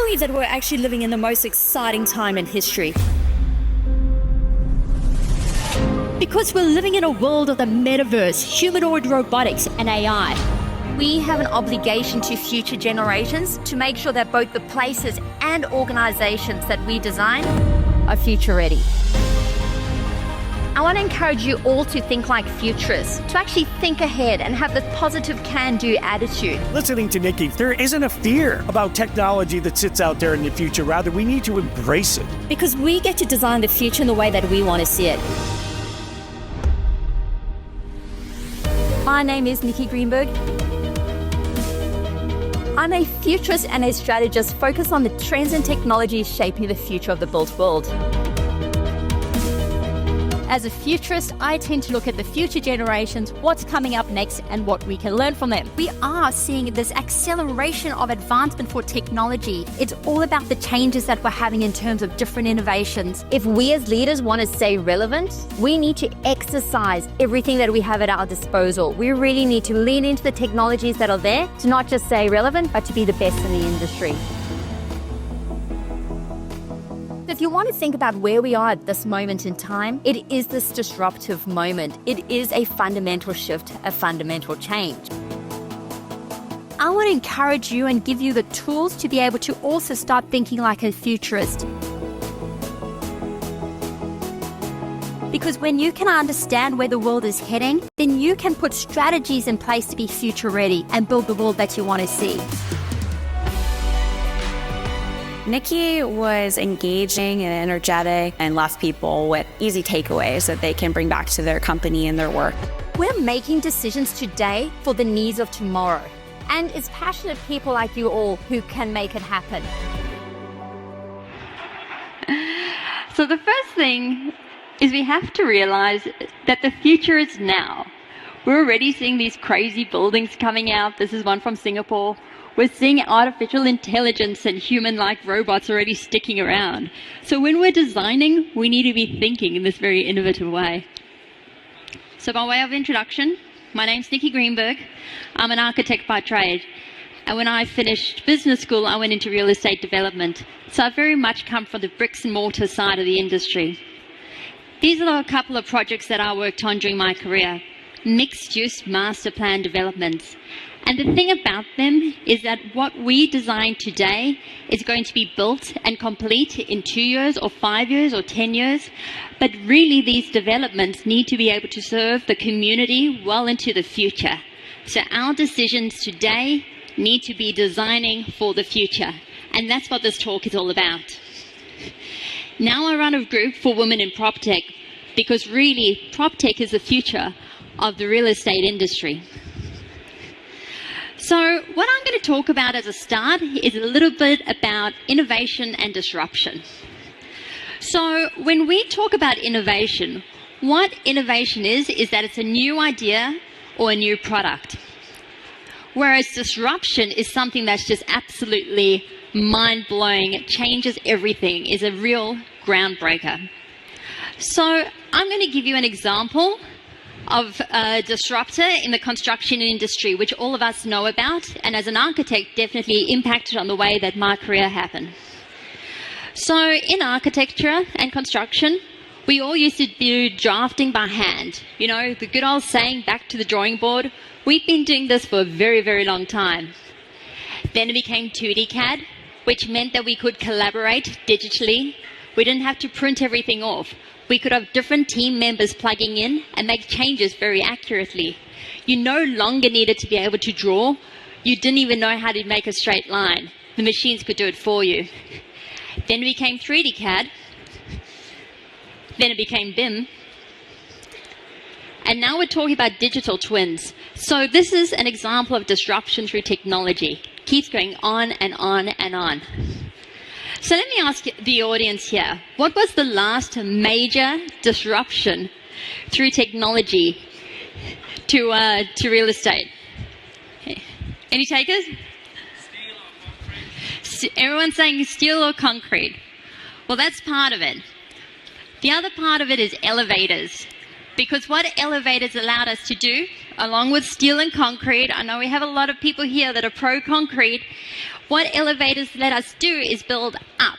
believe that we're actually living in the most exciting time in history. Because we're living in a world of the metaverse, humanoid robotics, and AI. We have an obligation to future generations to make sure that both the places and organizations that we design are future ready. I want to encourage you all to think like futurists, to actually think ahead and have the positive can-do attitude. Listening to Nikki, there isn't a fear about technology that sits out there in the future. Rather, we need to embrace it. Because we get to design the future in the way that we want to see it. My name is Nikki Greenberg. I'm a futurist and a strategist focused on the trends and technologies shaping the future of the built world. As a futurist, I tend to look at the future generations, what's coming up next, and what we can learn from them. We are seeing this acceleration of advancement for technology. It's all about the changes that we're having in terms of different innovations. If we as leaders want to stay relevant, we need to exercise everything that we have at our disposal. We really need to lean into the technologies that are there to not just stay relevant, but to be the best in the industry. If you want to think about where we are at this moment in time, it is this disruptive moment. It is a fundamental shift, a fundamental change. I want to encourage you and give you the tools to be able to also start thinking like a futurist. Because when you can understand where the world is heading, then you can put strategies in place to be future ready and build the world that you want to see. Nikki was engaging and energetic and left people with easy takeaways that they can bring back to their company and their work. We're making decisions today for the needs of tomorrow. And it's passionate people like you all who can make it happen. So the first thing is we have to realize that the future is now. We're already seeing these crazy buildings coming out. This is one from Singapore. We're seeing artificial intelligence and human-like robots already sticking around. So when we're designing, we need to be thinking in this very innovative way. So by way of introduction, my name's Nikki Greenberg. I'm an architect by trade. And when I finished business school, I went into real estate development. So I very much come from the bricks and mortar side of the industry. These are a couple of projects that I worked on during my career. Mixed-use master plan developments. And the thing about them is that what we design today is going to be built and complete in 2 years or 5 years or 10 years. But really these developments need to be able to serve the community well into the future. So our decisions today need to be designing for the future. And that's what this talk is all about. Now I run a group for women in PropTech because really PropTech is the future of the real estate industry. So what I'm going to talk about as a start is a little bit about innovation and disruption. So when we talk about innovation, what innovation is that it's a new idea or a new product. Whereas disruption is something that's just absolutely mind-blowing, it changes everything, is a real groundbreaker. So I'm going to give you an example of a disruptor in the construction industry, which all of us know about, and as an architect definitely impacted on the way that my career happened. So in architecture and construction, we all used to do drafting by hand. You know, the good old saying, back to the drawing board. We've been doing this for a very, very long time. Then it became 2D CAD, which meant that we could collaborate digitally. We didn't have to print everything off. We could have different team members plugging in and make changes very accurately. You no longer needed to be able to draw. You didn't even know how to make a straight line. The machines could do it for you. Then it became 3D CAD. Then it became BIM. And now we're talking about digital twins. So this is an example of disruption through technology. Keeps going on and on and on. So let me ask the audience here, what was the last major disruption through technology to real estate? Okay. Any takers? Steel or concrete. Everyone's saying steel or concrete. Well, that's part of it. The other part of it is elevators. Because what elevators allowed us to do along with steel and concrete, I know we have a lot of people here that are pro-concrete, what elevators let us do is build up,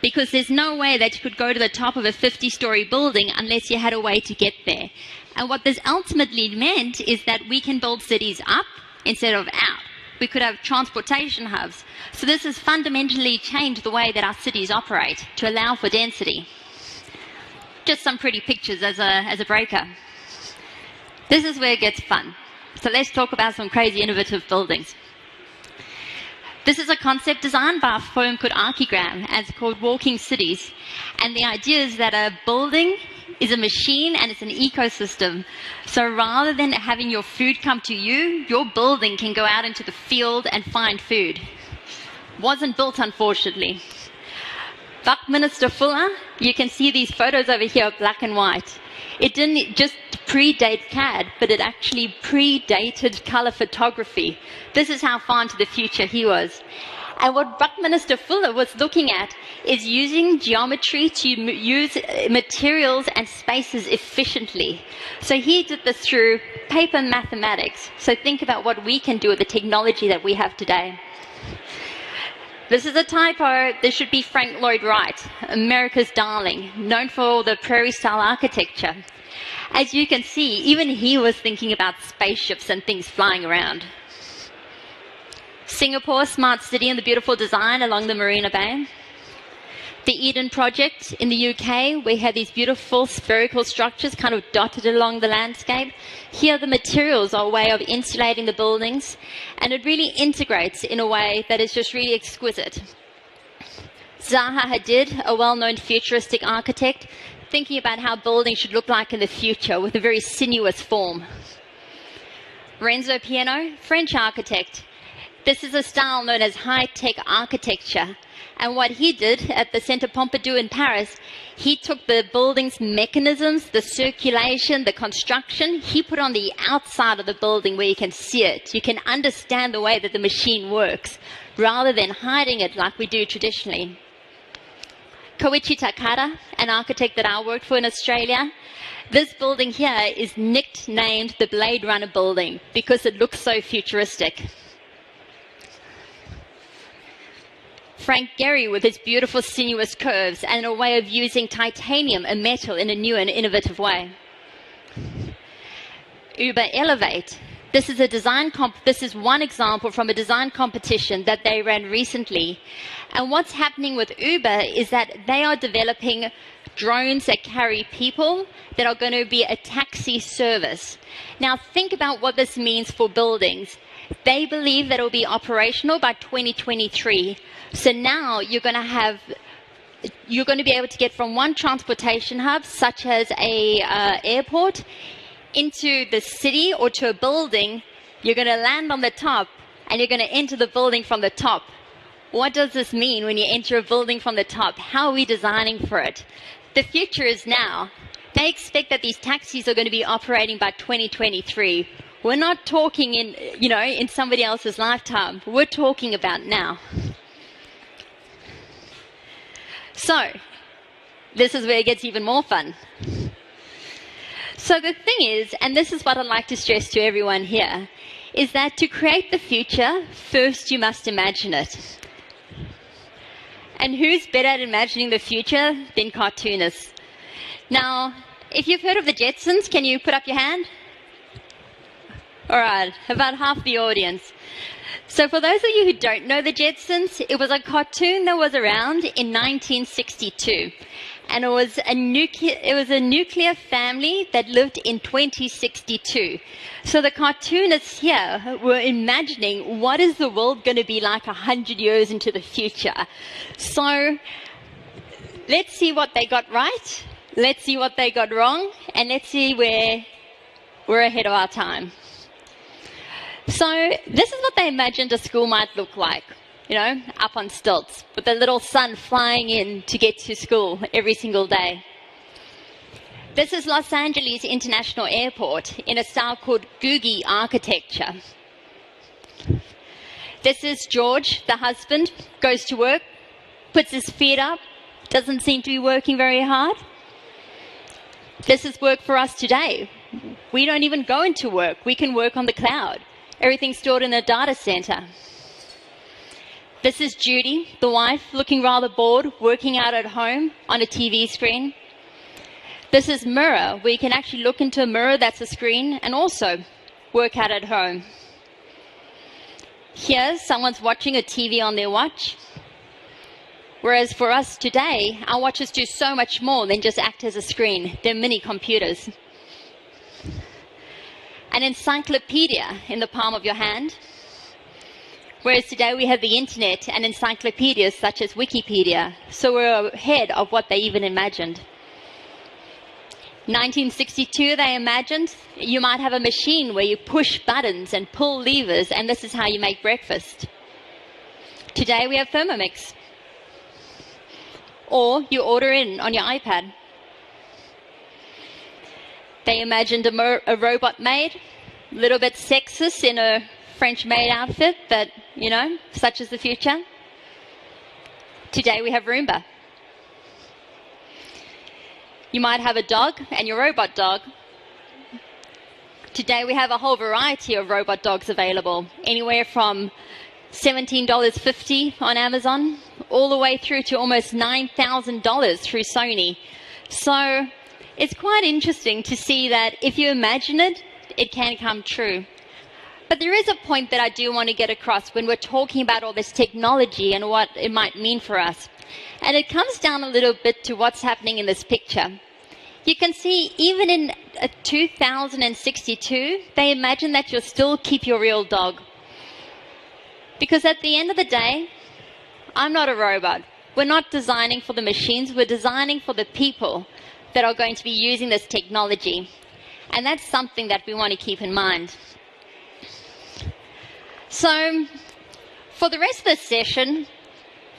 because there's no way that you could go to the top of a 50-story building unless you had a way to get there. And what this ultimately meant is that we can build cities up instead of out. We could have transportation hubs. So this has fundamentally changed the way that our cities operate to allow for density. Just some pretty pictures as a breaker. This is where it gets fun. So let's talk about some crazy innovative buildings. This is a concept designed by a firm called Archigram, and it's called Walking Cities. And the idea is that a building is a machine and it's an ecosystem. So rather than having your food come to you, your building can go out into the field and find food. Wasn't built, unfortunately. Buckminster Fuller, you can see these photos over here, black and white. It didn't just predate CAD, but it actually predated color photography. This is how far into the future he was. And what Buckminster Fuller was looking at is using geometry to use materials and spaces efficiently. So he did this through paper mathematics. So think about what we can do with the technology that we have today. This is a typo. This should be Frank Lloyd Wright, America's darling, known for the prairie-style architecture. As you can see, even he was thinking about spaceships and things flying around. Singapore, smart city and the beautiful design along the Marina Bay. The Eden Project in the UK, we have these beautiful spherical structures kind of dotted along the landscape. Here the materials are a way of insulating the buildings, and it really integrates in a way that is just really exquisite. Zaha Hadid, a well-known futuristic architect, thinking about how buildings should look like in the future with a very sinuous form. Renzo Piano, French architect. This is a style known as high-tech architecture. And what he did at the Centre Pompidou in Paris, he took the building's mechanisms, the circulation, the construction, he put on the outside of the building where you can see it. You can understand the way that the machine works, rather than hiding it like we do traditionally. Koichi Takada, an architect that I worked for in Australia, this building here is nicknamed the Blade Runner building because it looks so futuristic. Frank Gehry with his beautiful sinuous curves and a way of using titanium, a metal, in a new and innovative way. Uber Elevate. This is one example from a design competition that they ran recently. And what's happening with Uber is that they are developing drones that carry people that are going to be a taxi service. Now think about what this means for buildings. They believe that it will be operational by 2023. So now you're going to be able to get from one transportation hub, such as a airport, into the city or to a building. You're going to land on the top and you're going to enter the building from the top. What does this mean when you enter a building from the top? How are we designing for it? The future is now. They expect that these taxis are going to be operating by 2023. We're not talking in somebody else's lifetime. We're talking about now. So, this is where it gets even more fun. So the thing is, and this is what I'd like to stress to everyone here, is that to create the future, first you must imagine it. And who's better at imagining the future than cartoonists? Now, if you've heard of the Jetsons, can you put up your hand? All right, about half the audience. So for those of you who don't know the Jetsons, it was a cartoon that was around in 1962. And it was a nuclear family that lived in 2062. So the cartoonists here were imagining what is the world going to be like 100 years into the future. So let's see what they got right. Let's see what they got wrong. And let's see where we're ahead of our time. So this is what they imagined a school might look like, up on stilts, with the little sun flying in to get to school every single day. This is Los Angeles International Airport in a style called Googie architecture. This is George, the husband, goes to work, puts his feet up, doesn't seem to be working very hard. This is work for us today. We don't even go into work. We can work on the cloud. Everything's stored in a data center. This is Judy, the wife, looking rather bored, working out at home on a TV screen. This is Mirror, where you can actually look into a mirror that's a screen and also work out at home. Here, someone's watching a TV on their watch. Whereas for us today, our watches do so much more than just act as a screen. They're mini computers. An encyclopedia in the palm of your hand. Whereas today we have the internet and encyclopedias such as Wikipedia. So we're ahead of what they even imagined. 1962, they imagined you might have a machine where you push buttons and pull levers, and this is how you make breakfast. Today we have Thermomix. Or you order in on your iPad. They imagined a robot maid, a little bit sexist in a French maid outfit, but, you know, such is the future. Today we have Roomba. You might have a dog and your robot dog. Today we have a whole variety of robot dogs available, anywhere from $17.50 on Amazon, all the way through to almost $9,000 through Sony. So it's quite interesting to see that if you imagine it, it can come true. But there is a point that I do want to get across when we're talking about all this technology and what it might mean for us. And it comes down a little bit to what's happening in this picture. You can see even in 2062, they imagine that you'll still keep your real dog. Because at the end of the day, I'm not a robot. We're not designing for the machines, we're designing for the people that are going to be using this technology. And that's something that we want to keep in mind. So, for the rest of this session,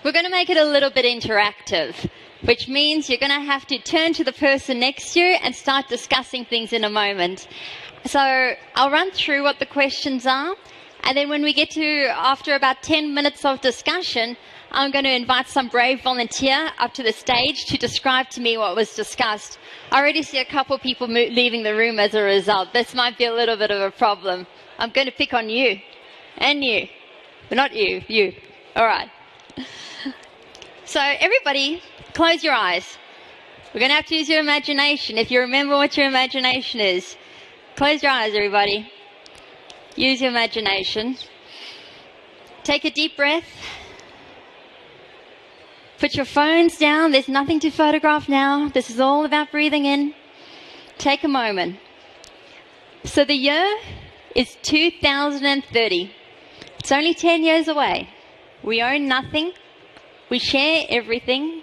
we're going to make it a little bit interactive, which means you're going to have to turn to the person next to you and start discussing things in a moment. So, I'll run through what the questions are, and then when we get to, after about 10 minutes of discussion, I'm going to invite some brave volunteer up to the stage to describe to me what was discussed. I already see a couple of people leaving the room as a result. This might be a little bit of a problem. I'm going to pick on you. And you. But not you. You. All right. So everybody, close your eyes. We're going to have to use your imagination. If you remember what your imagination is. Close your eyes, everybody. Use your imagination. Take a deep breath. Put your phones down. There's nothing to photograph now. This is all about breathing in. Take a moment. So the year is 2030. It's only 10 years away. We own nothing. We share everything.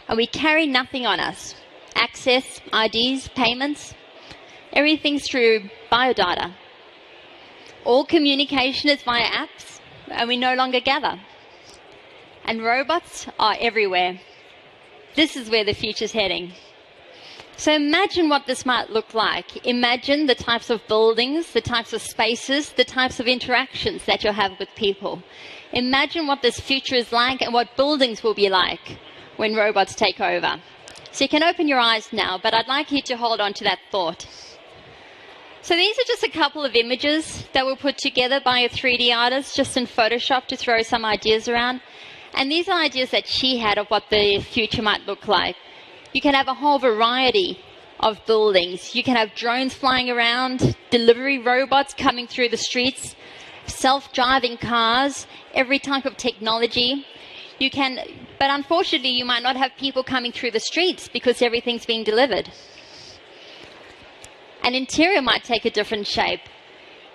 And we carry nothing on us. Access, IDs, payments. Everything's through biodata. All communication is via apps. And we no longer gather. And robots are everywhere. This is where the future's heading. So imagine what this might look like. Imagine the types of buildings, the types of spaces, the types of interactions that you'll have with people. Imagine what this future is like and what buildings will be like when robots take over. So you can open your eyes now, but I'd like you to hold on to that thought. So these are just a couple of images that were put together by a 3D artist just in Photoshop to throw some ideas around. And these are ideas that she had of what the future might look like. You can have a whole variety of buildings. You can have drones flying around, delivery robots coming through the streets, self-driving cars, every type of technology. But unfortunately, you might not have people coming through the streets because everything's being delivered. An interior might take a different shape.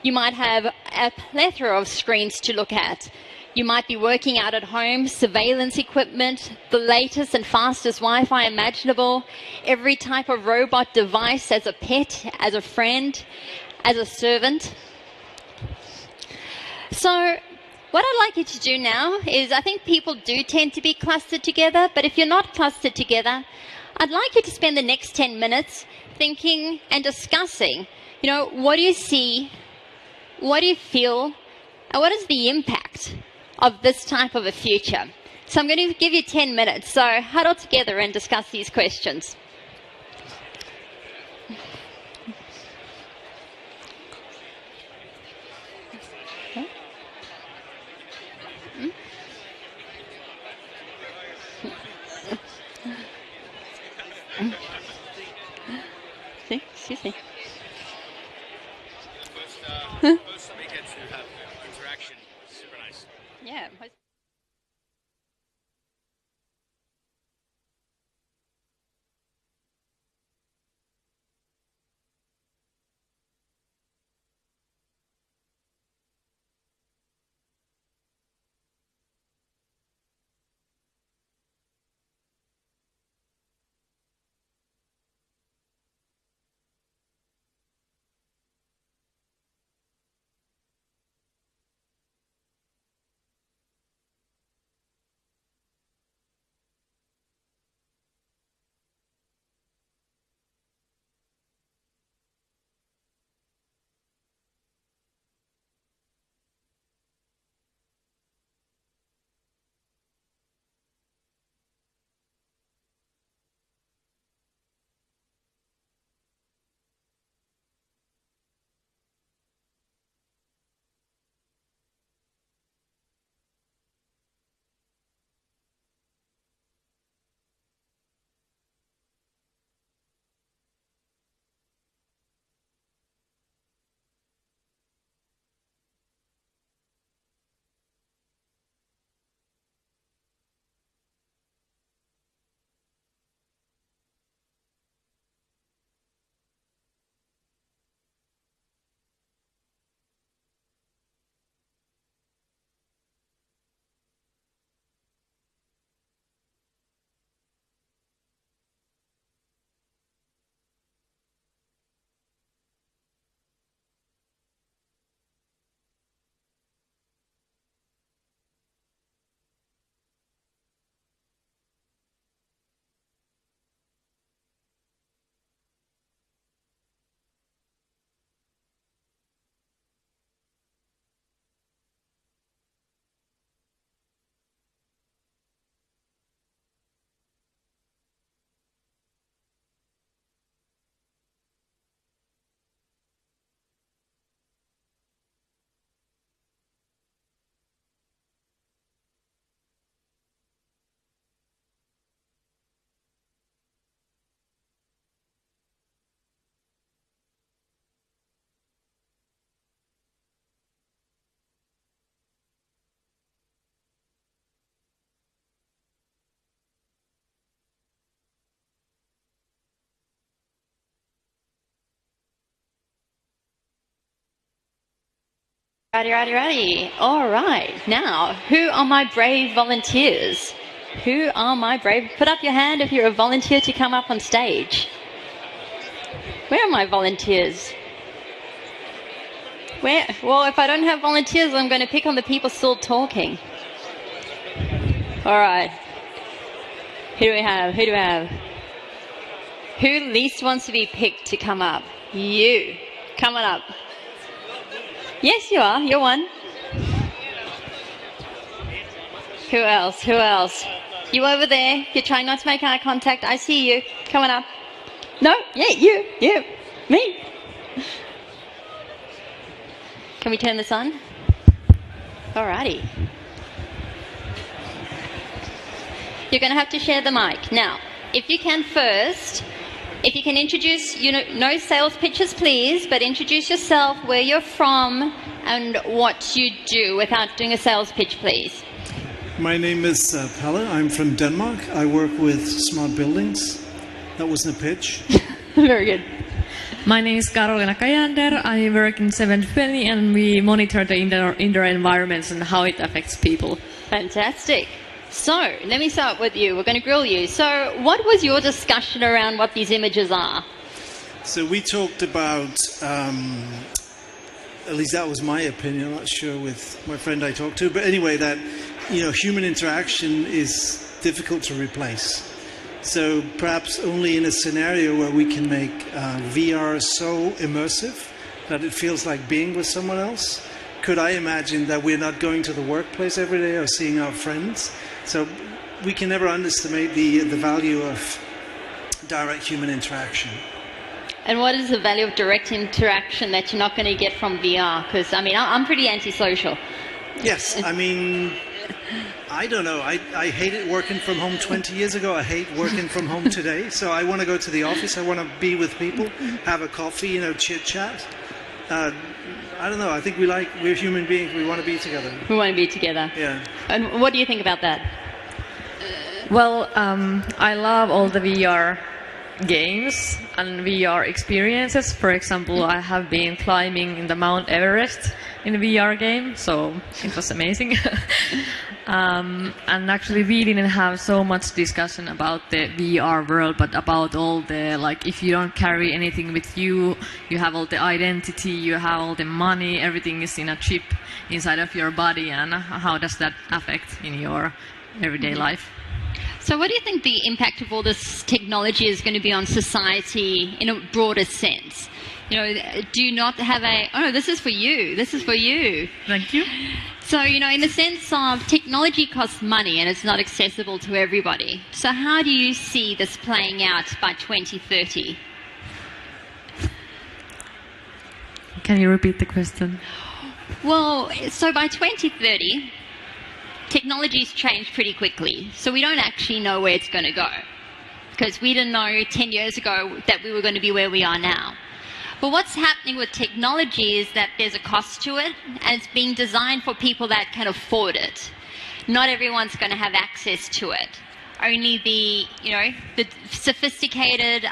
You might have a plethora of screens to look at. You might be working out at home, surveillance equipment, the latest and fastest Wi-Fi imaginable, every type of robot device as a pet, as a friend, as a servant. So what I'd like you to do now is, I think people do tend to be clustered together, but if you're not clustered together, I'd like you to spend the next 10 minutes thinking and discussing, what do you see, what do you feel, and what is the impact of this type of a future. So I'm going to give you 10 minutes. So huddle together and discuss these questions. excuse me. First speaker to have interaction. Super nice. Yeah. Righty. All right. Now, who are my brave volunteers? Who are my brave? Put up your hand if you're a volunteer to come up on stage. Where are my volunteers? Where? Well, if I don't have volunteers, I'm going to pick on the people still talking. All right. Who do we have? Who least wants to be picked to come up? You. Come on up. Yes, you are. You're one. Who else? You over there. You're trying not to make eye contact. I see you. Come on up. No? Yeah, you. Me. Can we turn this on? Alrighty. You're going to have to share the mic. Now, if you can first, if you can introduce, no sales pitches please, but introduce yourself, where you're from, and what you do without doing a sales pitch, please. My name is Pelle. I'm from Denmark. I work with smart buildings. That wasn't a pitch. Very good. My name is Karolina Kajander. I work in 720 and we monitor the indoor environments and how it affects people. Fantastic. So, let me start with you. We're going to grill you. So, what was your discussion around what these images are? So we talked about, at least that was my opinion, I'm not sure with my friend I talked to, but anyway, that human interaction is difficult to replace. So perhaps only in a scenario where we can make VR so immersive that it feels like being with someone else. Could I imagine that we're not going to the workplace every day or seeing our friends? So we can never underestimate the value of direct human interaction. And what is the value of direct interaction that you're not going to get from VR? Because, I'm pretty antisocial. Yes, I don't know. I hated working from home 20 years ago. I hate working from home today. So I want to go to the office. I want to be with people, have a coffee, chit chat. I don't know. I think we're human beings. We want to be together. We want to be together. Yeah. And what do you think about that? Well, I love all the VR games and VR experiences. For example, I have been climbing in the Mount Everest in a VR game, so it was amazing. And actually we didn't have so much discussion about the VR world, but about all the, like, if you don't carry anything with you, you have all the identity, you have all the money, everything is in a chip inside of your body, and how does that affect in your everyday life? So what do you think the impact of all this technology is going to be on society in a broader sense? Do you not have this is for you, this is for you. Thank you. So, in the sense of technology costs money and it's not accessible to everybody. So how do you see this playing out by 2030? Can you repeat the question? Well, so by 2030, technology's changed pretty quickly. So we don't actually know where it's going to go. Because we didn't know 10 years ago that we were going to be where we are now. But what's happening with technology is that there's a cost to it, and it's being designed for people that can afford it. Not everyone's going to have access to it. Only the sophisticated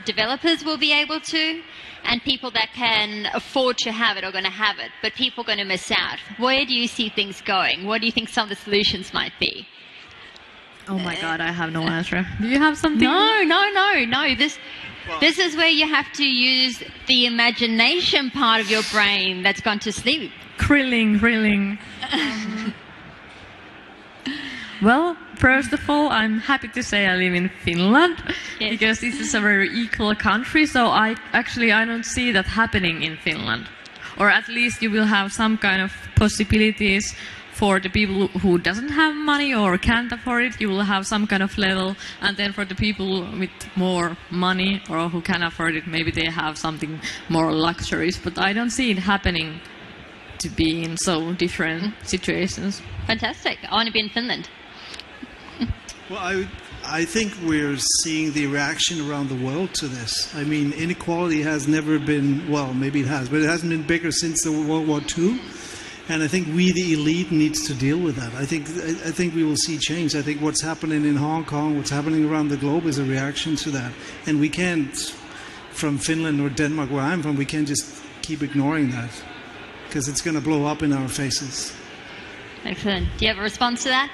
developers will be able to, and people that can afford to have it are going to have it. But people are going to miss out. Where do you see things going? What do you think some of the solutions might be? Oh my God, I have no answer. Do you have something? No. This is where you have to use the imagination part of your brain that's gone to sleep. Grilling. Well, first of all, I'm happy to say I live in Finland, yes, because this is a very equal country, so I don't see that happening in Finland. Or at least you will have some kind of possibilities for the people who doesn't have money or can't afford it. You will have some kind of level, and then for the people with more money or who can afford it, maybe they have something more luxurious. But I don't see it happening to be in so different situations. Fantastic. I want to be in Finland. Well, I think we're seeing the reaction around the world to this. I mean, inequality has never been, well, maybe it has, but it hasn't been bigger since the World War II. And I think we, the elite, needs to deal with that. I think we will see change. I think what's happening in Hong Kong, what's happening around the globe is a reaction to that. And we can't, from Finland or Denmark, where I'm from, we can't just keep ignoring that, because it's going to blow up in our faces. Excellent. Do you have a response to that?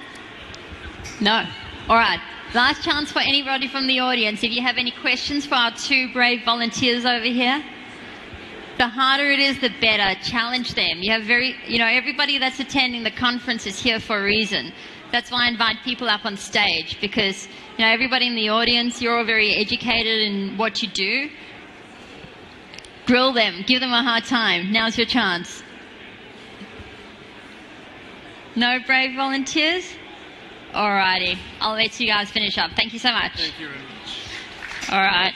No. All right. Last chance for anybody from the audience. If you have any questions for our two brave volunteers over here. The harder it is, the better. Challenge them. You have everybody that's attending the conference is here for a reason. That's why I invite people up on stage, because, everybody in the audience, you're all very educated in what you do. Grill them. Give them a hard time. Now's your chance. No brave volunteers? Alrighty. I'll let you guys finish up. Thank you so much. Thank you very much. All right.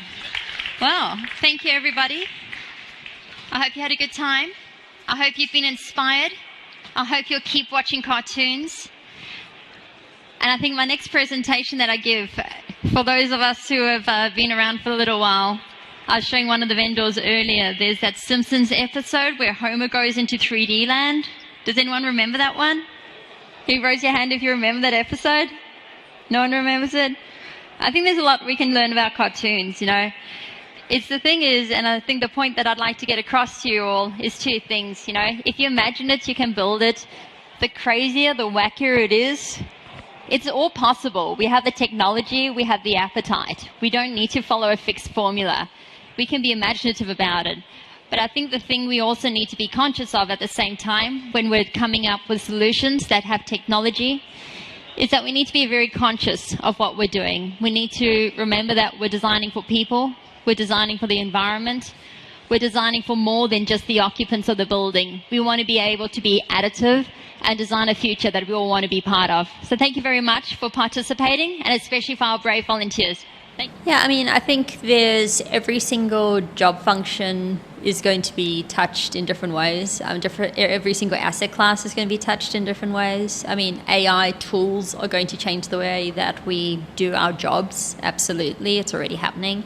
Well, thank you, everybody. I hope you had a good time. I hope you've been inspired. I hope you'll keep watching cartoons. And I think my next presentation that I give, for those of us who have been around for a little while, I was showing one of the vendors earlier, there's that Simpsons episode where Homer goes into 3D land. Does anyone remember that one? Can you raise your hand if you remember that episode? No one remembers it? I think there's a lot we can learn about cartoons, It's the thing is, and I think the point that I'd like to get across to you all is two things, If you imagine it, you can build it. The crazier, the wackier it is, it's all possible. We have the technology, we have the appetite. We don't need to follow a fixed formula. We can be imaginative about it. But I think the thing we also need to be conscious of at the same time when we're coming up with solutions that have technology is that we need to be very conscious of what we're doing. We need to remember that we're designing for people. We're designing for the environment. We're designing for more than just the occupants of the building. We want to be able to be additive and design a future that we all want to be part of. So thank you very much for participating, and especially for our brave volunteers. Yeah, I mean, I think there's every single job function is going to be touched in different ways. Every single asset class is going to be touched in different ways. I mean, AI tools are going to change the way that we do our jobs. Absolutely, it's already happening.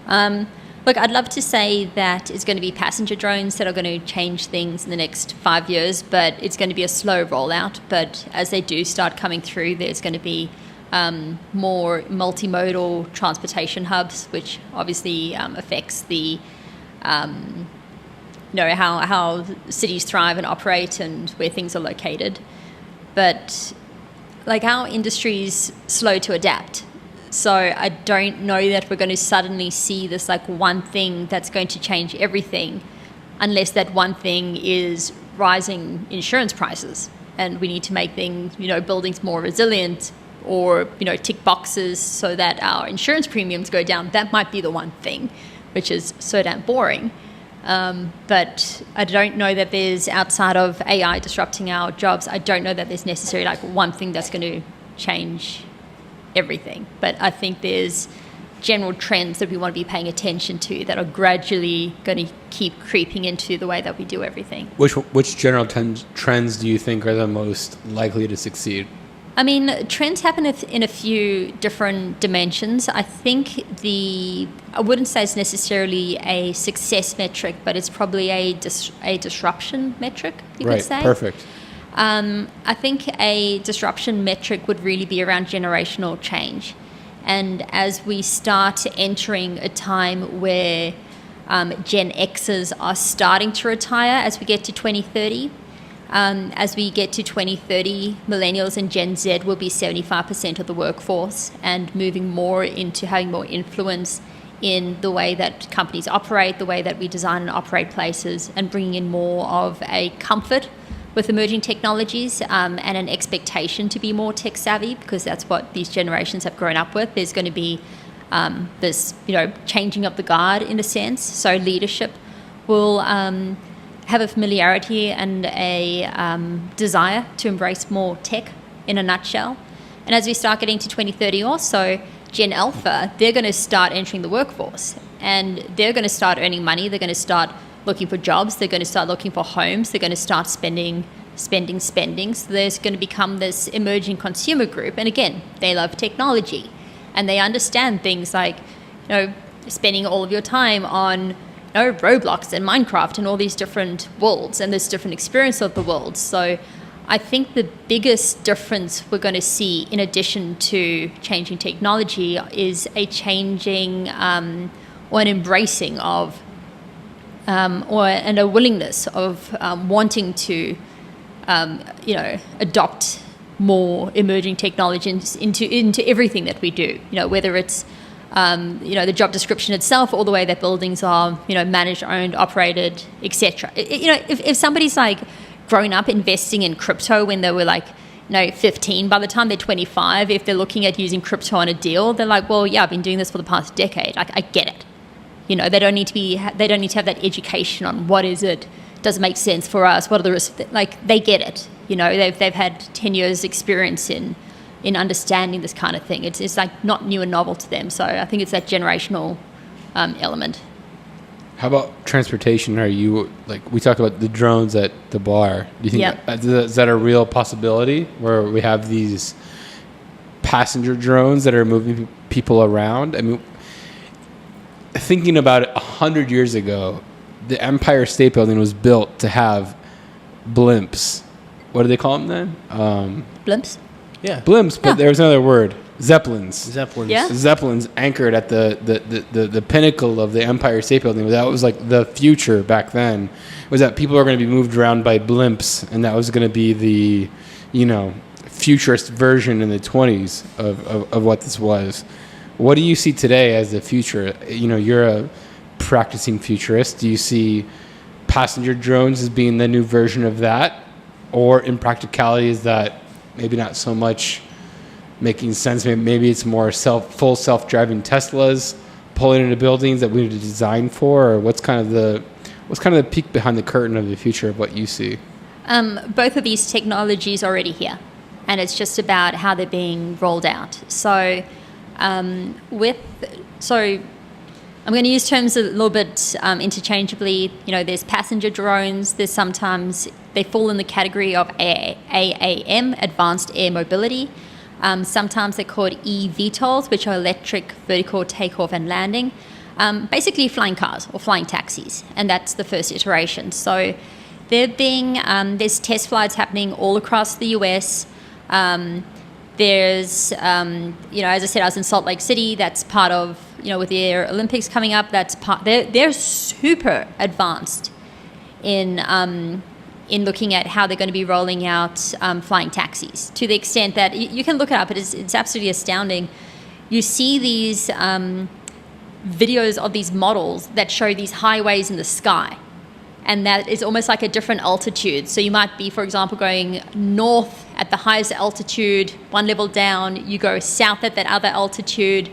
Look, I'd love to say that it's going to be passenger drones that are going to change things in the next 5 years, but it's going to be a slow rollout. But as they do start coming through, there's going to be more multimodal transportation hubs, which obviously affects the, how cities thrive and operate and where things are located. But like our industry's slow to adapt. So I don't know that we're going to suddenly see this like one thing that's going to change everything, unless that one thing is rising insurance prices, and we need to make things, buildings more resilient, or tick boxes so that our insurance premiums go down. That might be the one thing, which is so damn boring. But I don't know that there's, outside of AI disrupting our jobs, I don't know that there's necessarily like one thing that's going to change everything. But I think there's general trends that we want to be paying attention to that are gradually going to keep creeping into the way that we do everything. Which general trends do you think are the most likely to succeed? I mean, trends happen in a few different dimensions. I think I wouldn't say it's necessarily a success metric, but it's probably a disruption metric, you could say. Right, perfect. I think a disruption metric would really be around generational change. And as we start entering a time where Gen Xers are starting to retire as we get to 2030, as we get to 2030, millennials and Gen Z will be 75% of the workforce and moving more into having more influence in the way that companies operate, the way that we design and operate places, and bringing in more of a comfort with emerging technologies and an expectation to be more tech savvy, because that's what these generations have grown up with. There's going to be this, changing of the guard in a sense. So leadership will have a familiarity and a desire to embrace more tech in a nutshell. And as we start getting to 2030 also, Gen Alpha, they're going to start entering the workforce, and they're going to start earning money. They're going to start looking for jobs. They're going to start looking for homes. They're going to start spending. So there's going to become this emerging consumer group. And again, they love technology, and they understand things like, spending all of your time on Roblox and Minecraft and all these different worlds and this different experience of the world. So I think the biggest difference we're going to see, in addition to changing technology, is a changing or an embracing of and a willingness of wanting to adopt more emerging technologies into everything that we do. Whether it's the job description itself, or the way that buildings are, managed, owned, operated, etc. If somebody's like grown up investing in crypto when they were 15, by the time they're 25, if they're looking at using crypto on a deal, they're like, well, yeah, I've been doing this for the past decade. I get it. They don't need to have that education on what is it, does it make sense for us, what are the risks. They get it. They've had 10 years experience in understanding this kind of thing. It's not new and novel to them. So I think it's that generational element. How about transportation? We talked about the drones at the bar. Do you think is that a real possibility, where we have these passenger drones that are moving people around? I mean, thinking about it, 100 years ago, the Empire State Building was built to have blimps. What do they call them then? Blimps? Yeah. Blimps, but there's another word. Zeppelins. Yeah. Zeppelins anchored at the pinnacle of the Empire State Building. That was like the future back then, was that people are going to be moved around by blimps, and that was going to be the, futurist version in the 20s of what this was. What do you see today as the future? You're a practicing futurist. Do you see passenger drones as being the new version of that? Or in practicality, is that maybe not so much making sense? Maybe it's more full self-driving Teslas pulling into buildings that we need to design for? Or what's kind of the peek behind the curtain of the future of what you see? Both of these technologies are already here, and it's just about how they're being rolled out. So I'm going to use terms a little bit interchangeably. There's passenger drones. There's sometimes they fall in the category of AAM, Advanced Air Mobility. Sometimes they're called eVTOLs, which are electric vertical takeoff and landing. Basically flying cars or flying taxis, and that's the first iteration. So there's test flights happening all across the US. There's, as I said, I was in Salt Lake City. That's part of, with the Air Olympics coming up. They're super advanced in looking at how they're going to be rolling out flying taxis, to the extent that you can look it up. It's absolutely astounding. You see these videos of these models that show these highways in the sky, and that is almost like a different altitude. So you might be, for example, going north at the highest altitude, one level down, you go south at that other altitude,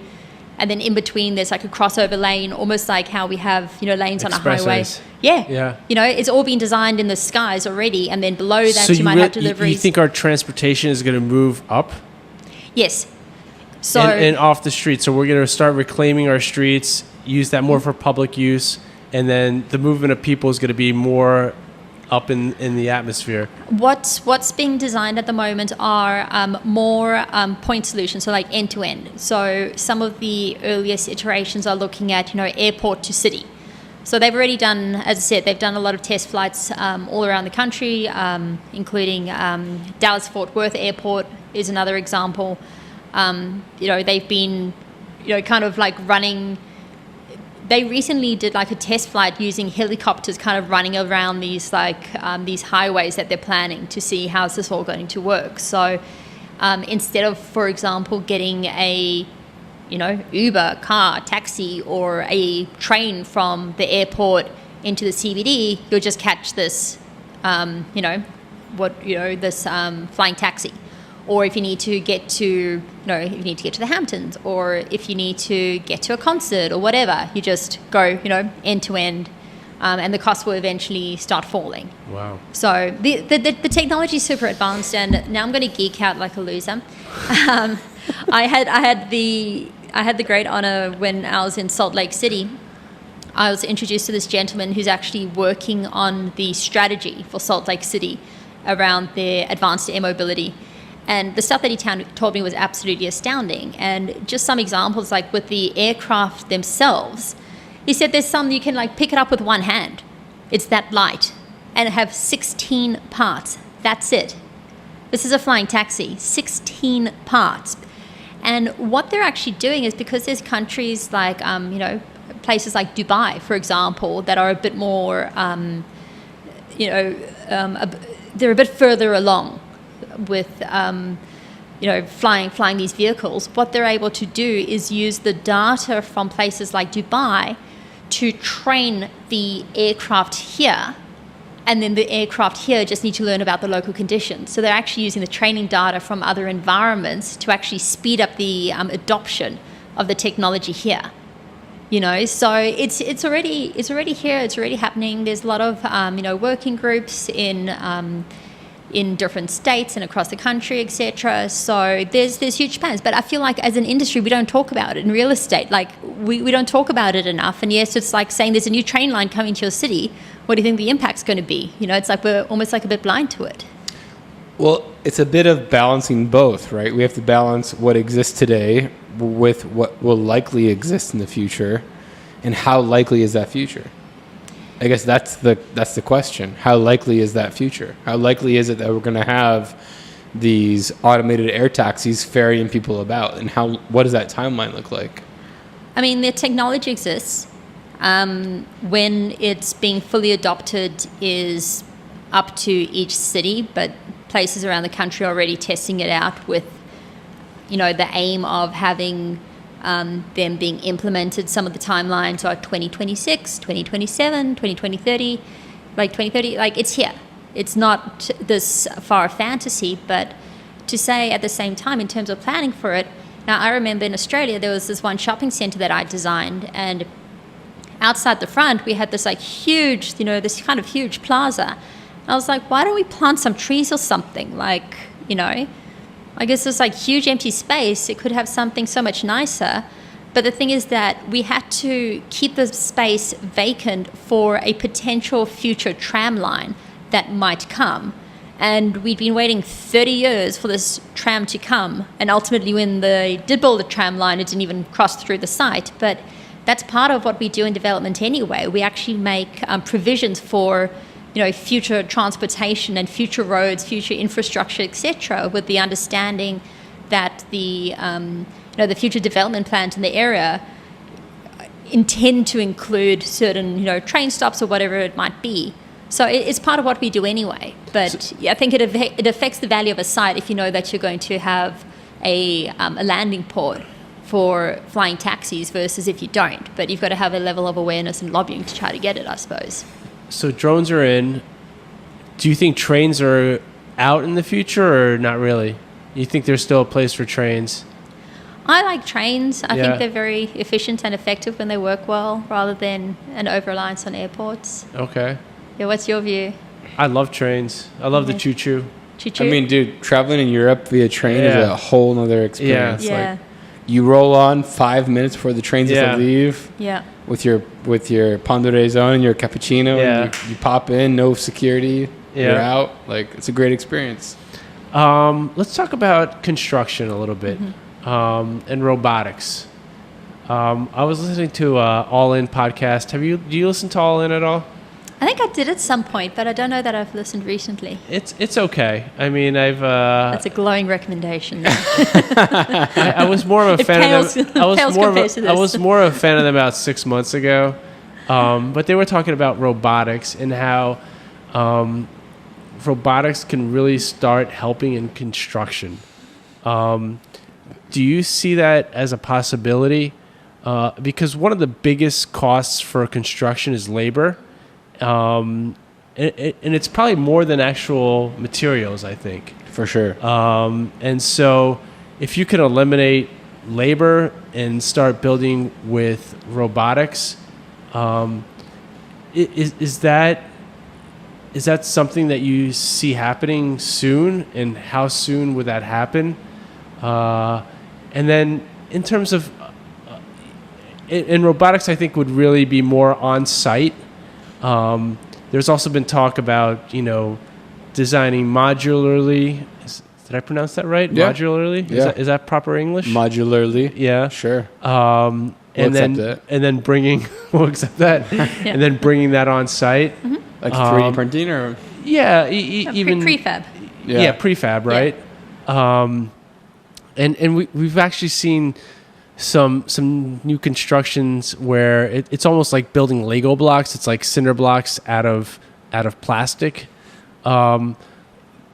and then in between there's like a crossover lane, almost like how we have, lanes on a highway. Yeah. It's all been designed in the skies already, and then below that you might have deliveries. You think our transportation is going to move up? Yes. So and off the streets. So we're going to start reclaiming our streets, use that more for public use, and then the movement of people is going to be more up in the atmosphere. What's being designed at the moment are more point solutions, so like end-to-end. So some of the earliest iterations are looking at, airport to city. So they've already done, as I said, they've done a lot of test flights all around the country, including Dallas-Fort Worth Airport is another example. They've been, kind of like running. They recently did like a test flight using helicopters, kind of running around these these highways that they're planning to see how's this all going to work. So instead of, for example, getting a Uber, car, taxi, or a train from the airport into the CBD, you'll just catch this, this flying taxi. Or if you need to get to, the Hamptons, or if you need to get to a concert or whatever, you just go, end to end, and the cost will eventually start falling. Wow! So the technology is super advanced, and now I'm going to geek out like a loser. I had the great honor when I was in Salt Lake City. I was introduced to this gentleman who's actually working on the strategy for Salt Lake City around their advanced air mobility. And the stuff that he told me was absolutely astounding. And just some examples, like with the aircraft themselves, he said there's some you can pick it up with one hand. It's that light. And it have 16 parts. That's it. This is a flying taxi. 16 parts. And what they're actually doing is, because there's countries like, places like Dubai, for example, that are a bit more, they're a bit further along with flying these vehicles. What they're able to do is use the data from places like Dubai to train the aircraft here, and then the aircraft here just need to learn about the local conditions. So they're actually using the training data from other environments to actually speed up the adoption of the technology here. So it's already here. It's already happening. There's a lot of working groups in different states and across the country, etc. So there's huge plans. But I feel like as an industry, we don't talk about it. In real estate, we don't talk about it enough. And yes, it's like saying there's a new train line coming to your city. What do you think the impact's going to be? It's like we're almost like a bit blind to it. Well, it's a bit of balancing both, right? We have to balance what exists today with what will likely exist in the future, and how likely is that future? I guess that's the question. How likely is that future? How likely is it that we're going to have these automated air taxis ferrying people about, and what does that timeline look like? I mean, the technology exists. When it's being fully adopted is up to each city, but places around the country are already testing it out with, the aim of having them being implemented. Some of the timelines are 2026, 2027, 2030, 2030. It's here. It's not this far fantasy, but to say at the same time, in terms of planning for it. Now, I remember in Australia, there was this one shopping centre that I designed, and outside the front, we had this huge, this kind of huge plaza. And I was like, why don't we plant some trees or something? I guess it's like huge empty space. It could have something so much nicer. But the thing is that we had to keep the space vacant for a potential future tram line that might come. And we'd been waiting 30 years for this tram to come. And ultimately, when they did build the tram line, it didn't even cross through the site. But that's part of what we do in development anyway. We actually make provisions for, future transportation and future roads, future infrastructure, etc., with the understanding that the future development plans in the area intend to include certain, train stops or whatever it might be. So it's part of what we do anyway. But I think it affects the value of a site if you know that you're going to have a landing port for flying taxis versus if you don't. But you've got to have a level of awareness and lobbying to try to get it, I suppose. So drones are in. Do you think trains are out in the future or not really? You think there's still a place for trains? I like trains. I think they're very efficient and effective when they work well, rather than an over-reliance on airports. Okay. Yeah, what's your view? I love trains. I love the choo-choo. Choo-choo? I mean, dude, traveling in Europe via train is a whole nother experience. Yeah. Like, you roll on 5 minutes before the trains have to leave. Yeah. With your Pandorezone and your cappuccino. Yeah. And you pop in, no security. You're out. Like, it's a great experience. Let's talk about construction a little bit. And robotics. I was listening to All In podcast. Do you listen to All In at all? I think I did at some point, but I don't know that I've listened recently. It's okay. I mean, That's a glowing recommendation. I was more of a fan of them. I was more of a fan of them about 6 months ago. But they were talking about robotics and how robotics can really start helping in construction. Do you see that as a possibility? Because one of the biggest costs for construction is labor. And it's probably more than actual materials, I think. For sure. And so if you can eliminate labor and start building with robotics, is that something that you see happening soon? And how soon would that happen? And then in terms of in robotics, I think would really be more on site. There's also been talk about, designing modularly. Did I pronounce that right? Yeah. Modularly? Yeah. Is that proper English? Modularly. Yeah. Sure. And then bringing, we'll accept that. And then bringing that on site. Like 3D printing or? Yeah. Even prefab. Yeah, prefab, right? Yeah. And we've actually seen some new constructions where it's almost like building Lego blocks. It's like cinder blocks out of plastic. Can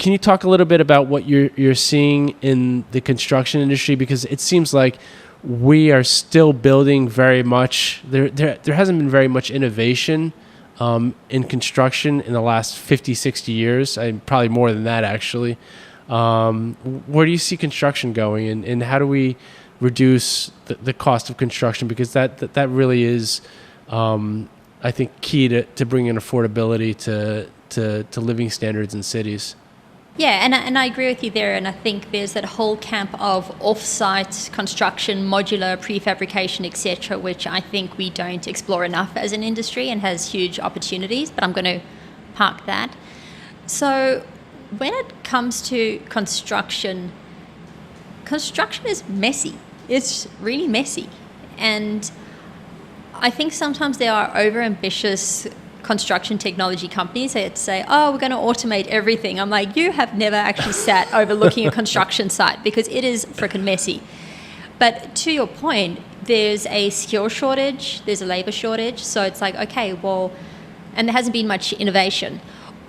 you talk a little bit about what you're seeing in the construction industry? Because it seems like we are still building very much. There hasn't been very much innovation in construction in the last 50, 60 years. Probably more than that, actually. Where do you see construction going, and how do we reduce the cost of construction? Because that really is, I think, key to bringing affordability to living standards in cities. Yeah, and I agree with you there. And I think there's that whole camp of off-site construction, modular, prefabrication, etc., which I think we don't explore enough as an industry and has huge opportunities. But I'm going to park that. So when it comes to construction is messy. It's really messy. And I think sometimes there are over-ambitious construction technology companies that say, oh, we're going to automate everything. I'm like, you have never actually sat overlooking a construction site, because it is freaking messy. But to your point, there's a skill shortage, there's a labor shortage. So it's like, okay, well, and there hasn't been much innovation.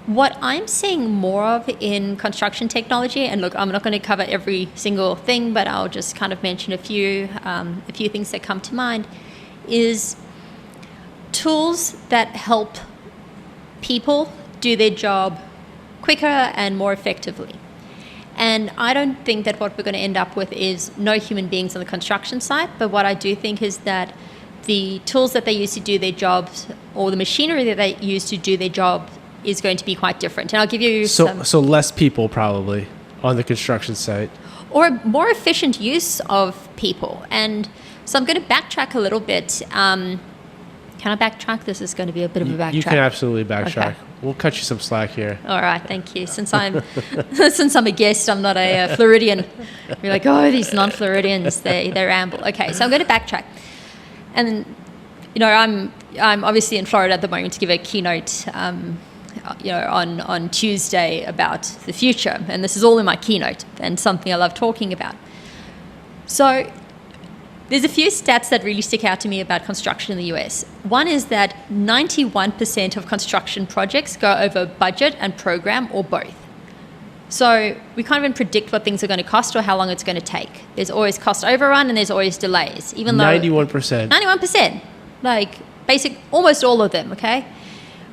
What I'm seeing more of in construction technology, and look, I'm not going to cover every single thing, but I'll just kind of mention a few things that come to mind, is tools that help people do their job quicker and more effectively. And I don't think that what we're going to end up with is no human beings on the construction site, but what I do think is that the tools that they use to do their jobs, or the machinery that they use to do their job, is going to be quite different. And I'll give you so less people probably on the construction site. or a more efficient use of people. And so I'm going to backtrack a little bit. Can I backtrack? This is going to be a bit of a backtrack. You can absolutely backtrack. Okay. We'll cut you some slack here. All right, thank you. Since I'm a guest, I'm not a Floridian. You're like, oh, these non-Floridians, they ramble. Okay, so I'm going to backtrack. And, you know, I'm obviously in Florida at the moment to give a keynote, on Tuesday about the future. And this is all in my keynote and something I love talking about. So there's a few stats that really stick out to me about construction in the US. One is that 91% of construction projects go over budget and program, or both. So we can't even predict what things are going to cost or how long it's going to take. There's always cost overrun and there's always delays. Even though 91%. 91%. Like almost all of them, okay?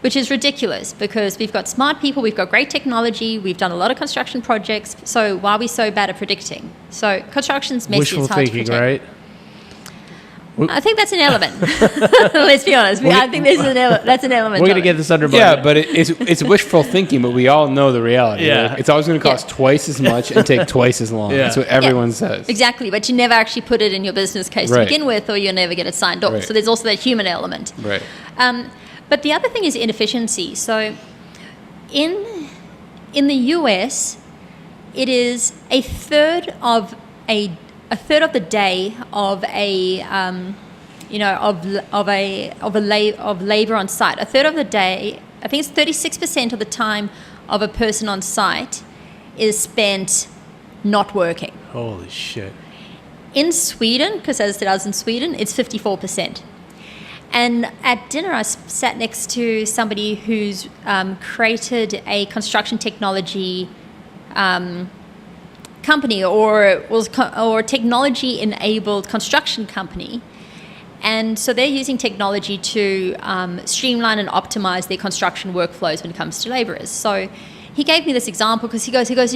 Which is ridiculous because we've got smart people, we've got great technology, we've done a lot of construction projects. So why are we so bad at predicting? So construction's messy, Wishful it's hard thinking, to predict. right? I think that's an element. Let's be honest. I think that's an element. We're going to get this under budget. Yeah, but it's wishful thinking, but we all know the reality. Yeah. Like, it's always going to cost twice as much and take twice as long. Yeah. That's what everyone says. Exactly, but you never actually put it in your business case to begin with, or you'll never get it signed off. Right. So there's also that human element. Right. But the other thing is inefficiency. So in the US, it is a third of the day of labor on site. A third of the day, I think it's 36% of the time of a person on site is spent not working. Holy shit. In Sweden, because as it does in Sweden, it's 54%. And at dinner, I sat next to somebody who's created a construction technology company or technology-enabled construction company. And so they're using technology to streamline and optimize their construction workflows when it comes to laborers. So he gave me this example because he goes,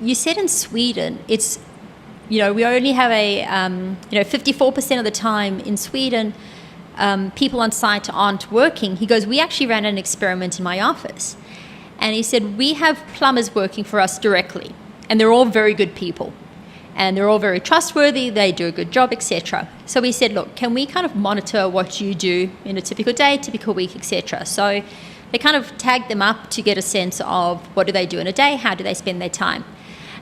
you said in Sweden, it's, we only have 54% of the time in Sweden, people on site aren't working. He goes, we actually ran an experiment in my office. And he said, we have plumbers working for us directly. And they're all very good people. And they're all very trustworthy. They do a good job, etc. So we said, look, can we kind of monitor what you do in a typical day, typical week, etc. So they kind of tagged them up to get a sense of what do they do in a day, how do they spend their time.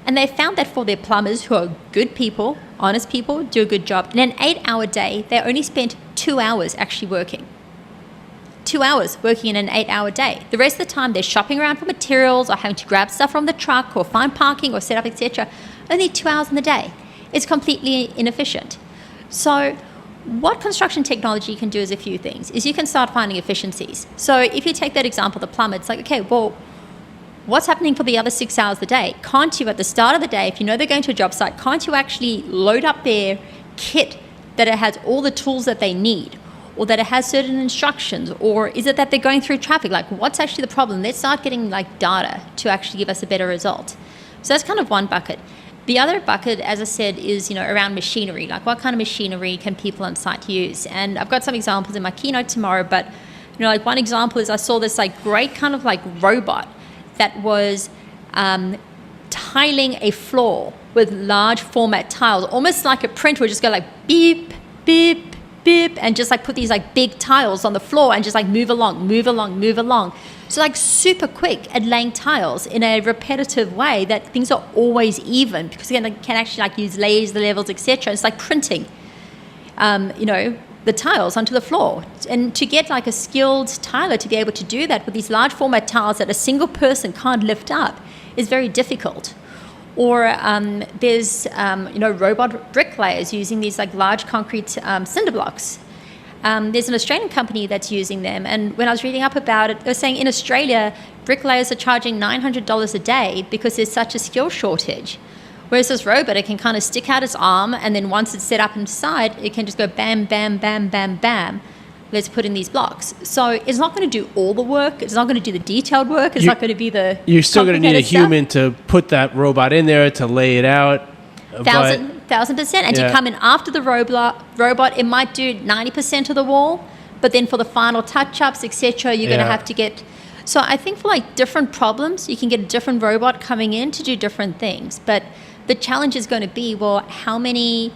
And they found that for their plumbers, who are good people, honest people, do a good job, in an 8-hour day, they only spent 2 hours actually working. 2 hours working in an 8-hour day. The rest of the time, they're shopping around for materials or having to grab stuff from the truck or find parking or set up, etc. Only 2 hours in the day. It's completely inefficient. So what construction technology can do is a few things. Is you can start finding efficiencies. So if you take that example, the plumber, it's like, okay, well, what's happening for the other 6 hours of the day? Can't you, at the start of the day, if you know they're going to a job site, can't you actually load up their kit that it has all the tools that they need, or that it has certain instructions, or is it that they're going through traffic? Like, what's actually the problem? Let's start getting data to actually give us a better result. So that's kind of one bucket. The other bucket, as I said, is around machinery. Like, what kind of machinery can people on site use? And I've got some examples in my keynote tomorrow, but one example is I saw this great kind of robot that was tiling a floor with large format tiles, almost like a printer would just go beep, beep, beep, and just put these big tiles on the floor and just move along. So super quick at laying tiles in a repetitive way that things are always even, because again, they can actually use layers, the levels, etc. It's like printing, the tiles onto the floor. And to get a skilled tiler to be able to do that with these large format tiles that a single person can't lift up is very difficult. Or there's robot bricklayers using these large concrete cinder blocks. There's an Australian company that's using them, and when I was reading up about it, they were saying in Australia, bricklayers are charging $900 a day because there's such a skill shortage. Whereas this robot, it can kind of stick out its arm, and then once it's set up inside, it can just go bam, bam, bam, bam, bam. Let's put in these blocks. So it's not going to do all the work. It's not going to do the detailed work. It's not going to be the You're still going to need a human to put that robot in there, to lay it out. 1,000%. And to come in after the robot, it might do 90% of the wall, but then for the final touch-ups, etc., you're going to have to get... So I think for different problems, you can get a different robot coming in to do different things. But the challenge is going to be, well, how many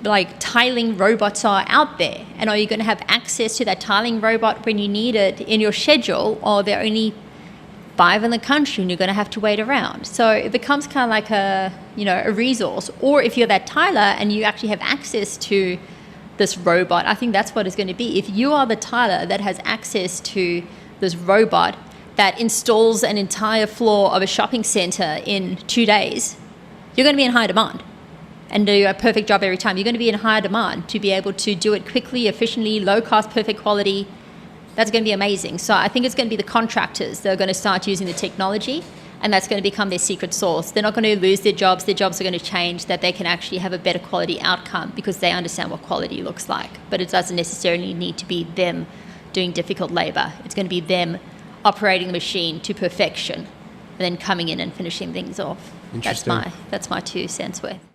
like tiling robots are out there, and are you going to have access to that tiling robot when you need it in your schedule, or there are only 5 in the country and you're going to have to wait around? So it becomes kind of like a resource. Or if you're that tiler and you actually have access to this robot, I think that's what it's going to be. If you are the tiler that has access to this robot that installs an entire floor of a shopping center in 2 days, you're going to be in high demand and do a perfect job every time. You're going to be in higher demand to be able to do it quickly, efficiently, low cost, perfect quality. That's going to be amazing. So I think it's going to be the contractors that are going to start using the technology, and that's going to become their secret sauce. They're not going to lose their jobs. Their jobs are going to change, that they can actually have a better quality outcome because they understand what quality looks like. But it doesn't necessarily need to be them doing difficult labor. It's going to be them operating the machine to perfection and then coming in and finishing things off. Interesting. That's my 2 cents worth.